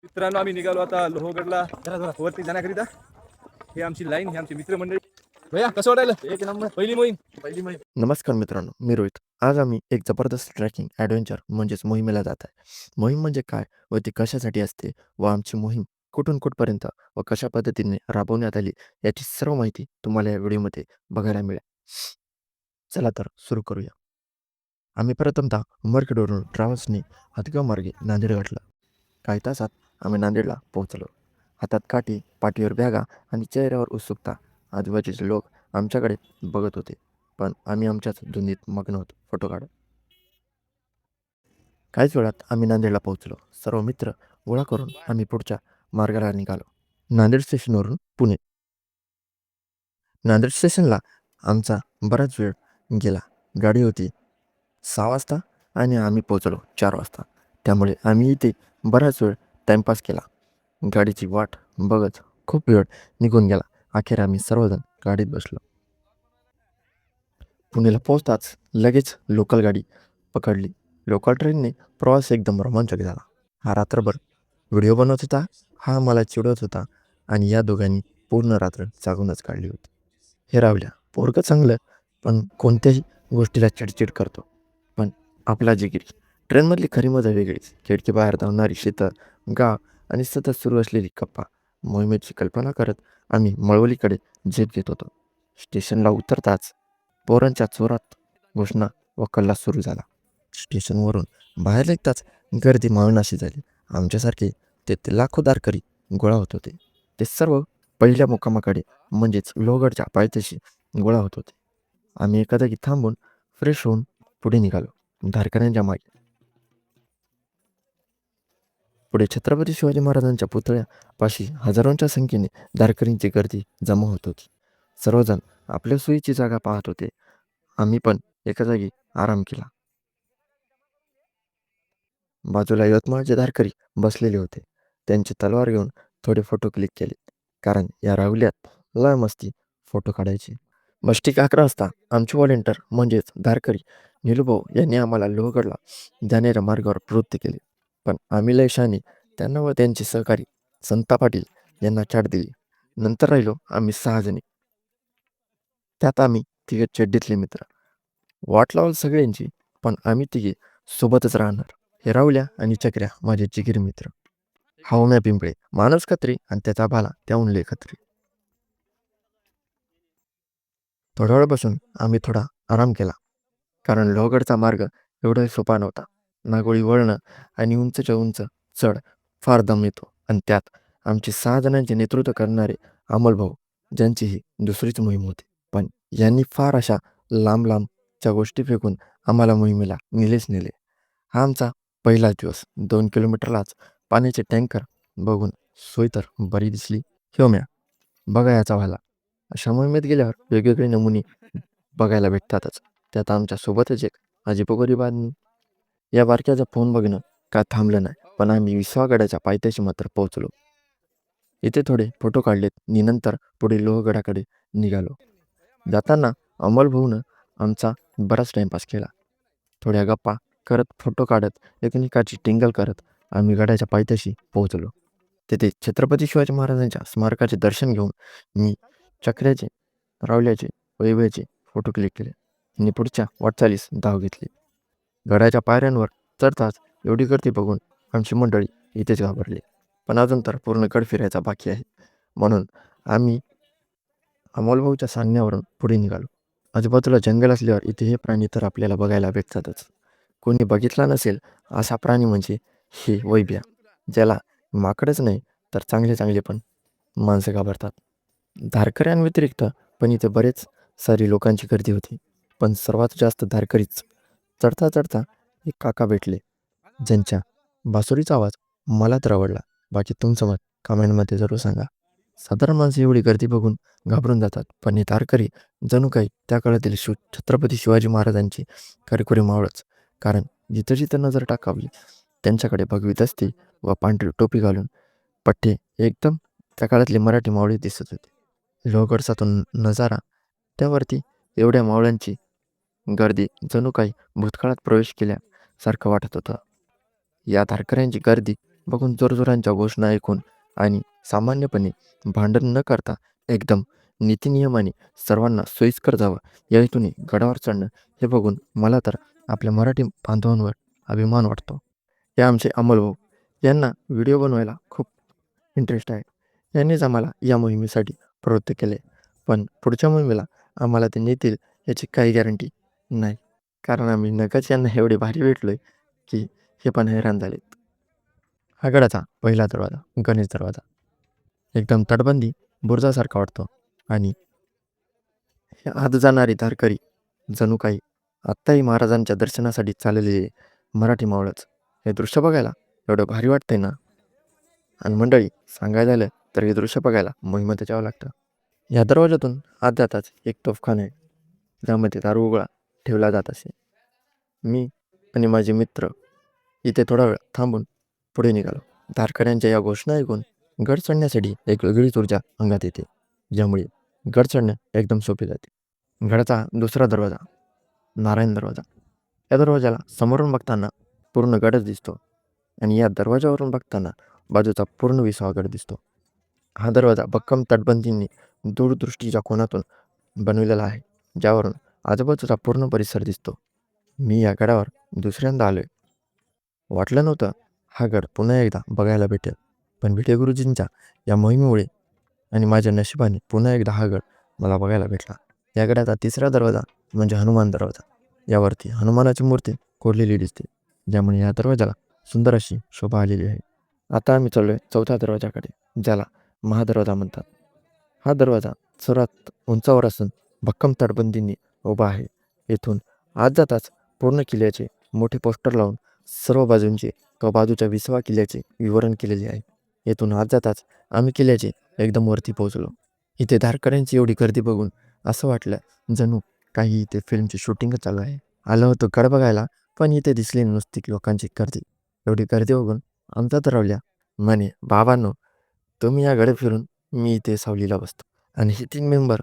मित्रांनो आम्ही निघालो आता लोहगडला वरती जाण्याकरिता. हे आमची लाईन, हे आमची मित्रमंडळी. भैया कसं वाटायला? एक नंबर. पहिली मोहीम. नमस्कार मित्रांनो, मी रोहित. आज आम्ही एक जबरदस्त ट्रॅकिंग ॲडव्हेंचर म्हणजेच मोहिमेला जात आहे. मोहीम म्हणजे काय व ती कशासाठी असते व आमची मोहीम कुठून कुठपर्यंत व कशा पद्धतीने राबवण्यात आली याची सर्व माहिती तुम्हाला या व्हिडिओमध्ये बघायला मिळेल. चला तर सुरू करूया. आम्ही प्रथमतः उमरखेडवरून ट्रॅव्हल्सने हातगाव मार्गे नांदेड गाठला. काही तासात आम्ही नांदेडला पोहोचलो. हातात काठी, पाठीवर बॅगा आणि चेहऱ्यावर उत्सुकता. आजूबाजूचे लोक आमच्याकडे बघत होते, पण आम्ही आमच्याच धुंदीत मग्न होतो फोटो काढत. काहीच वेळात आम्ही नांदेडला पोहोचलो. सर्व मित्र गोळा करून आम्ही पुढच्या मार्गाला निघालो. नांदेड स्टेशनवरून पुणे. नांदेड स्टेशनला आमचा बराच वेळ गेला. गाडी होती 6 वाजता आणि आम्ही पोहोचलो 4 वाजता. त्यामुळे आम्ही इथे बराच वेळ टाईमपास केला. गाडीची वाट बघत खूप वेळ निघून गेला. अखेर आम्ही सर्वजण गाडीत बसलो. पुणेला पोहोचताच लगेच लोकल गाडी पकडली. लोकल ट्रेनने प्रवास एकदम रोमांचक झाला. हा रात्रभर व्हिडिओ बनवत होता, हा मला चिडवत होता आणि या दोघांनी पूर्ण रात्र जागूनच काढली होती. हे रावल्या पोरगं चांगलं, पण कोणत्याही गोष्टीला चिडचिड करतो. पण आपला जिगिरी. ट्रेनमधली खरी मजा वेगळीच. खिडकी बाहेर धावणारी शीतळ गाव आणि सतत सुरू असलेली गप्पा. मोहिमेची कल्पना करत आम्ही मळवलीकडे झेप घेत होतो. स्टेशनला उतरताच पोरांच्या जोरात घोषणा व कल्ला सुरू झाला. स्टेशनवरून बाहेर निघताच गर्दी मावेनाशी झाली. आमच्यासारखे ते लाखो दारकरी गोळा होत होते. ते सर्व पहिल्या मुक्कामाकडे म्हणजेच लोहगडच्या पायथ्याशी गोळा होत होते. आम्ही एका जागी थांबून फ्रेश होऊन पुढे निघालो. धारकऱ्यांच्या मागे पुढे छत्रपती शिवाजी महाराजांच्या पुतळ्यापाशी हजारोंच्या संख्येने धारकरींची गर्दी जमा होत होती. सर्वजण आपल्या सोयीची जागा पाहत होते. आम्ही पण एका जागी आराम केला. बाजूला यवतमाळचे धारकरी बसलेले होते. त्यांची तलवार घेऊन थोडे फोटो क्लिक केले, कारण या राहुल्यात लय मस्ती फोटो काढायची. ठीक 11 वाजता आमचे व्हॉलेंटियर म्हणजेच धारकरी निलूभाऊ यांनी आम्हाला लोहगडला जाणाऱ्या मार्गावर प्रवृत्त केले. पण आम्ही लय शहाणे त्यांना व त्यांचे सहकारी संता पाटील यांना चाट दिली. नंतर राहिलो आम्ही 6 जणी. त्यात आम्ही तिघे चड्डीतले मित्र. वाट लावल सगळ्यांची, पण आम्ही तिघे सोबतच राहणार. हे राहुल्या आणि चक्र्या माझे जिगीर मित्र. हा ओम्या पिंपळे, मानस खत्री आणि त्याचा भाला त्याहून लय खत्री. थोडा वेळ बसून आम्ही थोडा आराम केला, कारण लोहगडचा मार्ग एवढा सोपा नव्हता. नागोळी वळणं आणि उंचच्या उंच चढ फार दम येतो. आणि त्यात आमचे 6 जणांचे नेतृत्व करणारे अमोलभाऊ, ज्यांची ही दुसरीच मोहीम होती. पण यांनी फार अशा लांब लांबच्या गोष्टी फेकून आम्हाला मोहिमेला नेलेच नेले. हा आमचा पहिलाच दिवस. 2 किलोमीटरलाच पाण्याचे टँकर बघून सोय तर बरी दिसली. ह्योम्या बघा याचा व्हायला. अशा मोहिमेत गेल्यावर वेगवेगळे नमुने बघायला भेटतातच. त्यात आमच्या सोबतच एक अजिबोगरी बातमी. या बारक्याचा फोन बघणं काय थांबलं नाही, पण आम्ही विसावागडाच्या पायथ्याशी मात्र पोहोचलो. इथे थोडे फोटो काढलेत आणि नंतर पुढे लोहगडाकडे निघालो. जाताना अमोलभाऊनं आमचा बराच टाईमपास केला. थोड्या गप्पा करत, फोटो काढत, एकमेकाची टिंगल करत आम्ही गडाच्या पायथ्याशी पोहोचलो. तिथे छत्रपती शिवाजी महाराजांच्या स्मारकाचे दर्शन घेऊन मी चक्र्याचे, रावल्याचे, वैभवचे फोटो क्लिक केले आणि पुढच्या वाटचालीस धाव घेतली. गडाच्या पायऱ्यांवर चढताच एवढी गर्दी बघून आमची मंडळी इथेच घाबरली. पण अजून तर पूर्ण गड फिरायचा बाकी आहे, म्हणून आम्ही अमोलभाऊच्या सांगण्यावरून पुढे निघालो. आजूबाजूला जंगल असल्यावर इथे हे प्राणी तर आपल्याला बघायला भेटतातच. कोणी बघितला नसेल असा प्राणी म्हणजे हे वैभ्या, ज्याला माकडच नाही तर चांगले चांगले पण माणसं घाबरतात. धारकऱ्यांव्यतिरिक्त पण इथे बरेच सारी लोकांची गर्दी होती, पण सर्वात जास्त धारकरीच. चढता चढता एक काका भेटले, ज्यांच्या बासुरीचा आवाज मला तर आवडला. बाकी तुमचं मत कमेंटमध्ये जरूर सांगा. साधारण माणसं एवढी गर्दी बघून घाबरून जातात, पण हे धारकरी जणू काही त्या काळातील छत्रपती शिवाजी महाराजांची खरेखुरे मावळच. कारण जिथं जिथं नजर टाकावी त्यांच्याकडे बघवीत असते व पांढरी टोपी घालून पठ्ठे एकदम त्या काळातले मराठी मावळे दिसत होते. लोहगडचा तो नजारा, त्यावरती एवढ्या मावळ्यांची गर्दी जणू काही भूतकाळात प्रवेश केल्यासारखं वाटत होतं. या धारकऱ्यांची गर्दी बघून जोरजोरांच्या घोषणा ऐकून आणि सामान्यपणे भांडण न करता एकदम नीतिनियमाने सर्वांना सोयीस्कर जावं या हेतूने गडावर चढणं हे बघून मला तर आपल्या मराठी बांधवांवर अभिमान वाटतो. हे आमचे अमोलभाऊ यांना व्हिडिओ बनवायला खूप इंटरेस्ट आहे. यांनीच आम्हाला या मोहिमेसाठी प्रवृत्त केले. पण पुढच्या मोहिमेला आम्हाला ते नेतील याची काही गॅरंटी नाही. कारण आम्ही नगच यांना एवढे भारी भेटलोय की हे पण हैराण झालेत. हा गडाचा पहिला दरवाजा गणेश दरवाजा एकदम तटबंदी बुरुजासारखा वाटतो आणि हे आत जाणारी धारकरी जणू काही आत्ताही महाराजांच्या दर्शनासाठी चाललेले मराठी मावळच. हे दृश्य बघायला एवढं भारी वाटतंय ना. आणि मंडळी सांगायला झालं तर हे दृश्य बघायला मोहिमेत जावं लागतं. या दरवाजातून आत जाताच एक तोफखाना आहे, ज्यामध्ये दारुगोळा ठेवला जात असे. मी आणि माझे मित्र इथे थोडा वेळ थांबून पुढे निघालो. धारकऱ्यांच्या या घोषणा ऐकून गड चढण्यासाठी एक वेगळीच ऊर्जा अंगात येते, ज्यामुळे गड चढणं एकदम सोपे जाते. गडाचा दुसरा दरवाजा नारायण दरवाजा. या दरवाजाला समोरून बघताना पूर्ण गडच दिसतो आणि या दरवाजावरून बघताना बाजूचा पूर्ण विसावा दिसतो. हा दरवाजा भक्कम तटबंदींनी दूरदृष्टीच्या कोनातून बनवलेला आहे, ज्यावरून आजूबाजूचा पूर्ण परिसर दिसतो. मी या गडावर दुसऱ्यांदा आलोय. वाटलं नव्हतं हा गड पुन्हा एकदा बघायला भेटेल, पण भिडे गुरुजींच्या या मोहिमेमुळे आणि माझ्या नशिबाने पुन्हा एकदा हा गड मला बघायला भेटला. या गडाचा तिसरा दरवाजा म्हणजे हनुमान दरवाजा. यावरती हनुमानाची मूर्ती कोरलेली दिसते, ज्यामुळे या दरवाजाला सुंदर अशी शोभा आलेली आहे. आता आम्ही चाललोय चौथ्या दरवाजाकडे, ज्याला महादरवाजा म्हणतात. हा दरवाजा सर्वात उंचावर असून भक्कम तटबंदींनी उभा आहे. येथून आत जाताच पूर्ण किल्ल्याचे मोठे पोस्टर लावून सर्व बाजूंचे व बाजूच्या विसावा किल्ल्याचे विवरण केलेले आहे. येथून आत जाताच आम्ही किल्ल्याचे एकदम वरती पोहोचलो. इथे धारकऱ्यांची एवढी गर्दी बघून असं वाटलं जणू काही इथे फिल्मची शूटिंगच चालू आहे. आलो होतो गड बघायला, पण इथे दिसली नुसती लोकांची गर्दी. एवढी गर्दी बघून आमचा ठरवल्या म्हणे, बाबांनो तुम्ही या गड फिरून, मी इथे सावलीला बसतो. आणि हे 3 मेंबर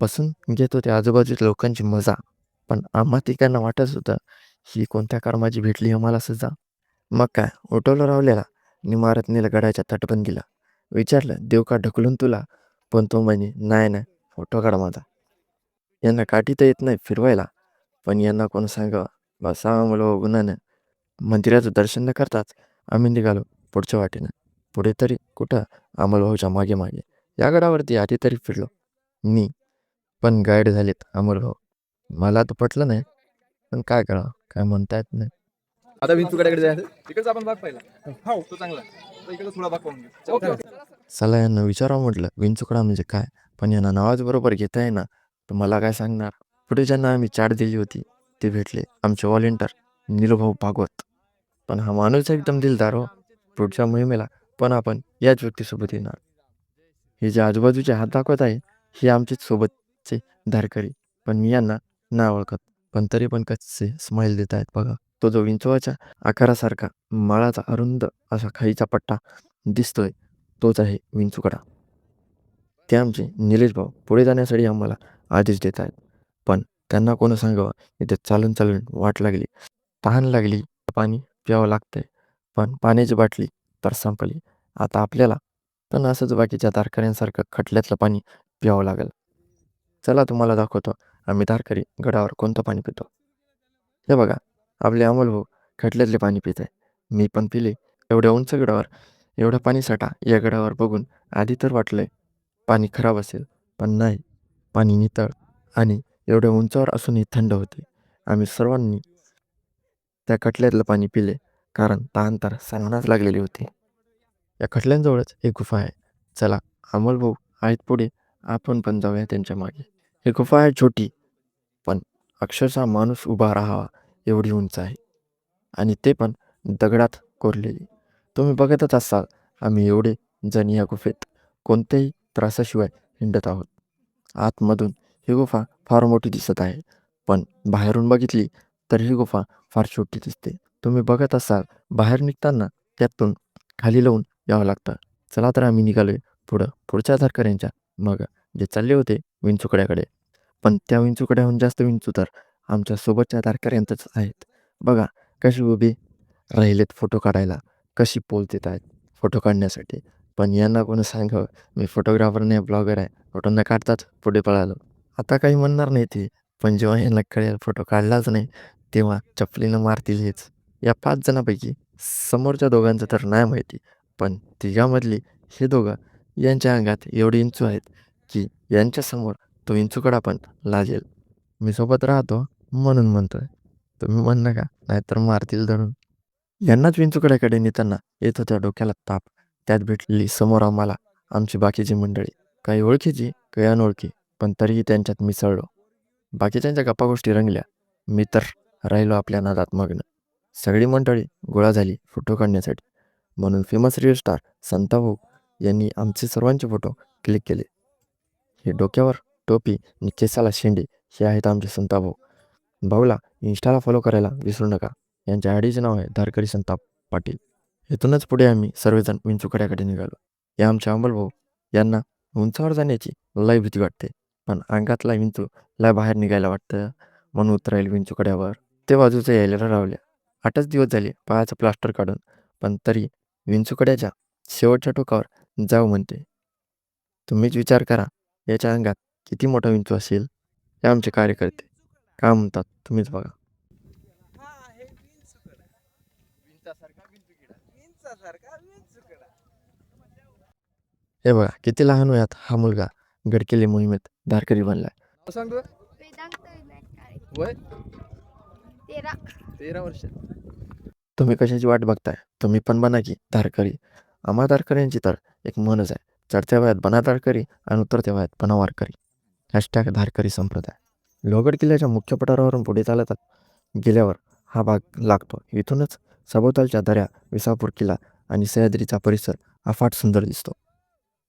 बसून घेत होते आजूबाजूच्या लोकांची मजा. पण आम्हा तिघांना वाटत होतं ही कोणत्या कर्माची भेटली आम्हाला सजा. मग काय उठवलं रावल्याला आणि मारत नेलं गडाच्या तटबंदीला. विचारलं देव का ढकलून तुला, पण तो म्हणे नाही नाही फोटो काढ माझा. यांना काठी तर येत नाही फिरवायला, पण यांना कोण सांगावं. बसा मुलं गुन्हानं. मंदिराचं दर्शन न करताच आम्ही निघालो पुढच्या वाटेनं. पुढे तरी कुठं अमोलभाऊच्या मागे मागे. या गडावरती आधी तरी फिरलो मी, पण गाईड झालेत अमोलभाऊ. मला तर पटलं नाही, पण काय करावं, काय म्हणता येत नाही. आता विंचूकड्याकडे जायचं. तिकडचा आपण भाग पाहिला. हो तो चांगला आहे. तर इकडे थोडा भाग पाहून घेऊ. Okay okay. चला यांना विचारावं म्हटलं विंचुकडा म्हणजे काय, पण यांना नावाच बरोबर घेता येईना, तर मला काय सांगणार. पुढे ज्यांना आम्ही चाट दिली होती ते भेटले आमचे व्हॉलेंटियर नीलभाऊ भागवत. पण हा माणूस एकदम दिलदार हो. पुढच्या मोहिमेला पण आपण याच व्यक्तीसोबत येणार. हे जे आजूबाजूचे हात दाखवत आहे हे आमचेच सोबतचे धारकरी, पण मी यांना नाही ओळखत. पण तरी पण कसे स्माईल देत आहेत बघा. तो जो विंचवाच्या आकारासारखा माळाचा अरुंद असा खाईचा पट्टा दिसतोय, तोच आहे विंचुकडा. ते आमचे निलेश भाऊ पुढे जाण्यासाठी आम्हाला आदेश देत आहेत, पण त्यांना कोण सांगावं. इथे चालून चालून वाट लागली, तहान लागली, पाणी प्यावं लागतंय, पण पाण्याची बाटली तर संपली. आता आपल्याला पण असंच बाकीच्या धारकऱ्यांसारखं खटल्यातलं पाणी प्यावं लागेल. चला तुम्हाला दाखवतो आम्ही धारकरी गडावर कोणतं पाणी पितो. हे बघा आपले अमोलभाऊ खटल्यातले पाणी पित आहे. मी पण पिले. एवढ्या उंच गडावर एवढा पाणीसाठा या गडावर बघून आधी तर वाटलंय पाणी खराब असेल, पण नाही, पाणी नितळ आणि एवढ्या उंचावर असूनही थंड होते. आम्ही सर्वांनी त्या खटल्यातलं पाणी पिले, कारण तहान तर सर्वांनाच लागलेली होती. या खटल्यांजवळच एक गुफा आहे. चला अमोलभाऊ आहेत पुढे, आपण पण जाऊया त्यांच्या मागे. ही गुफा आहे छोटी, पण अक्षरशः माणूस उभा राहावा एवढी उंच आहे आणि ते पण दगडात कोरलेली. तुम्ही बघतच असाल आम्ही एवढे जण या गुफेत कोणत्याही त्रासाशिवाय हिंडत आहोत. आतमधून ही गुफा फार मोठी दिसत आहे, पण बाहेरून बघितली तर ही गुफा फार छोटी दिसते. तुम्ही बघत असाल बाहेर निघताना त्यातून खाली लावून यावं लागतं. चला तर आम्ही निघालोय पुढच्या धारकऱ्यांच्या मग जे चालले होते विंचुकड्याकडे. पण त्या विंचुकड्याहून जास्त विंचू तर आमच्या सोबतच्या धारकऱ्यांतच आहेत. बघा कशी उभी राहिलेत फोटो काढायला. कशी पोज देत आहेत फोटो काढण्यासाठी. पण यांना कोणी सांगावं मी फोटोग्राफर नाही ब्लॉगर आहे, फोटो न काढताच पुढे पळालो. आता काही म्हणणार नाही ते, पण जेव्हा यांना कळेल फोटो काढलाच नाही तेव्हा चपलीनं मारतील हेच. या 5 जणांपैकी समोरच्या दोघांचं तर नाही माहिती, पण तिघांमधली हे दोघं यांच्या अंगात एवढे इंचू आहेत की यांच्यासमोर तो इंचूकडा पण लाजेल. मी सोबत राहतो म्हणून म्हणतोय. तुम्ही म्हण नका, नाहीतर मारतील धरून. यांनाच विंचूकड्याकडे नेताना येत होत्या डोक्याला ताप. त्यात भेटलेली समोर आम्हाला आमची बाकीची मंडळी, काही ओळखीची काही अनोळखी, पण तरीही त्यांच्यात मिसळलो. बाकीच्यांच्या गप्पा गोष्टी रंगल्या, मी तर राहिलो आपल्या नादात मग्न. सगळी मंडळी गोळा झाली फोटो काढण्यासाठी, म्हणून फेमस रील स्टार संताभाऊ यांनी आमचे सर्वांचे फोटो क्लिक केले. हे डोक्यावर टोपी आणि केसाला शेंडे हे आहेत आमचे संताभाऊ. भाऊला इंस्टाला फॉलो करायला विसरू नका. यांच्या आयडीचे नाव आहे धारकरी संताप पाटील. इथूनच पुढे आम्ही सर्वजण विंचूकड्याकडे निघालो. या आमचे अंमलभाऊ यांना उंचावर जाण्याची लय भीती वाटते, पण अंगातला विंचू लय बाहेर निघायला वाटतं म्हणून उतरायला विंचूकड्यावर. ते बाजूचं यायला रावल्या. 8च दिवस झाले पायाचं प्लास्टर काढून, पण तरी विंचूकड्याच्या शेवटच्या टोकावर जाऊ म्हणते. तुम्हीच विचार करा याच्या अंगात किती मोठा विंचू असेल. हे आमचे कार्यकर्ते काय म्हणतात तुम्हीच बघा. हे बघा किती लहान वयात हा मुलगा गडकिल्ले मोहिमेत धारकरी बनलाय. सांगतो वेदांत विनायक काळे. वय 13. 13 वर्ष. तुम्ही कशाची वाट बघताय, तुम्ही पण बना की धारकरी. आम्हा धारकऱ्यांची तर एक म्हणच आहे, चढत्या वयात बना धारकरी आणि उतरत्या वयात बना वारकरी. हॅशटॅग धारकरी संप्रदाय. लोहगड किल्ल्याच्या मुख्य पठारावरून पुढे चालत गेल्यावर हा भाग लागतो. इथूनच सभोवतालच्या दऱ्या, विसापूर किल्ला आणि सह्याद्रीचा परिसर अफाट सुंदर दिसतो.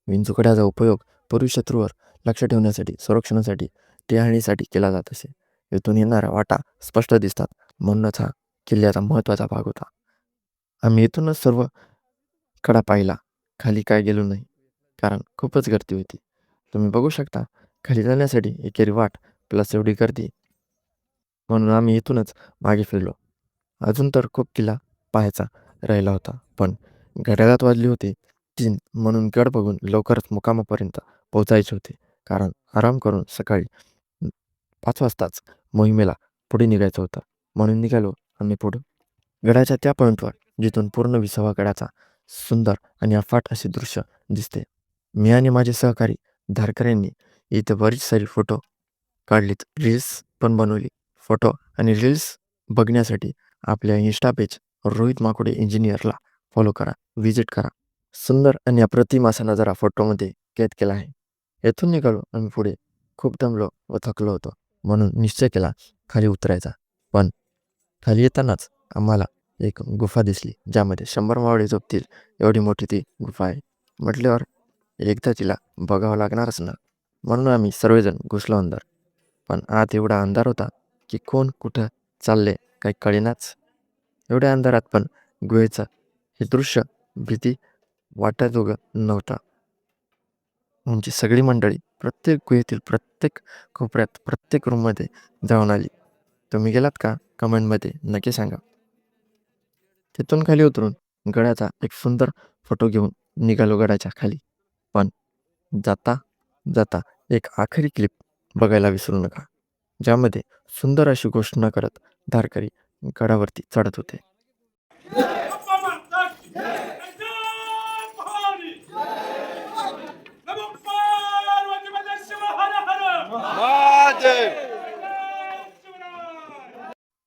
विंचूकड्याचा उपयोग पूर्वी शत्रूवर लक्ष ठेवण्यासाठी, संरक्षणासाठी, टेहाळणीसाठी केला जात असे. इथून येणाऱ्या वाटा स्पष्ट दिसतात, म्हणूनच हा किल्ल्याचा महत्त्वाचा भाग होता. आम्ही इथूनच सर्व कडा पाहिला. खाली काय गेलो नाही, कारण खूपच गर्दी होती. तुम्ही बघू शकता खाली जाण्यासाठी एकेरी वाट प्लस एवढी गर्दी, म्हणून आम्ही इथूनच मागे फिरलो. अजून तर खूप किल्ला पाहायचा राहिला होता, पण घड्याळात वाजली होती 3, म्हणून गड बघून लवकरच मुकामापर्यंत पोहोचायचे होते. कारण आराम करून सकाळी 5 वाजताच मोहिमेला पुढे निघायचं होतं, म्हणून निघालो आम्ही पुढं. गडाच्या त्या पॉईंटवर जिथून पूर्ण विसावा गडाचा सुंदर आणि अफाट असे दृश्य दिसते. मी आणि माझे सहकारी धारकऱ्यांनी इथे बरीच सारी फोटो काढलीत, रील्स पण बनवली. फोटो आणि रील्स बघण्यासाठी आपल्या इन्स्टा पेज रोहित माकुडे इंजिनियरला फॉलो करा, व्हिजिट करा. सुंदर आणि अप्रतिम असा नजारा फोटोमध्ये कैद केला आहे. येथून निघालो आम्ही पुढे. खूप दमलो व थकलो होतो, म्हणून निश्चय केला खाली उतरायचा. पण खाली येतानाच आम्हाला एक गुफा दिसली, ज्यामध्ये 100 मावळे झोपतील एवढी मोठी ती गुफा आहे. म्हटल्यावर एकदा तिला बघावं लागणारच ना, म्हणून आम्ही सर्वजण घुसलो अंदर. पण आत एवढा अंधार होता की कोण कुठं चालले काही कळेनाच. एवढ्या अंधारात पण गुहेचं हे दृश्य भीती वाटायजोगं नव्हता. आमची सगळी मंडळी प्रत्येक गुहेतील प्रत्येक कोपऱ्यात, प्रत्येक रूममध्ये जाऊन आली. तुम्ही गेलात का? कमेंटमध्ये नक्की सांगा. तिथून खाली उतरून गडाचा एक सुंदर फोटो घेऊन निघालो गडाच्या खाली. पण जाता जाता एक आखरी क्लिप बघायला विसरू नका, ज्यामध्ये सुंदर अशी घोषणा करत धारकरी गडावरती चढत होते.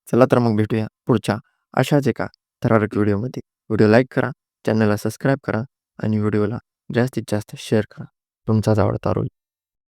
चला तर मग भेटूया पुढच्या अशाच एका थरारक व्हिडिओमध्ये. व्हिडिओ लाईक करा, चॅनलला सबस्क्राईब करा आणि व्हिडिओला जास्तीत जास्त शेअर करा. तुमचाच आवडता रोहित.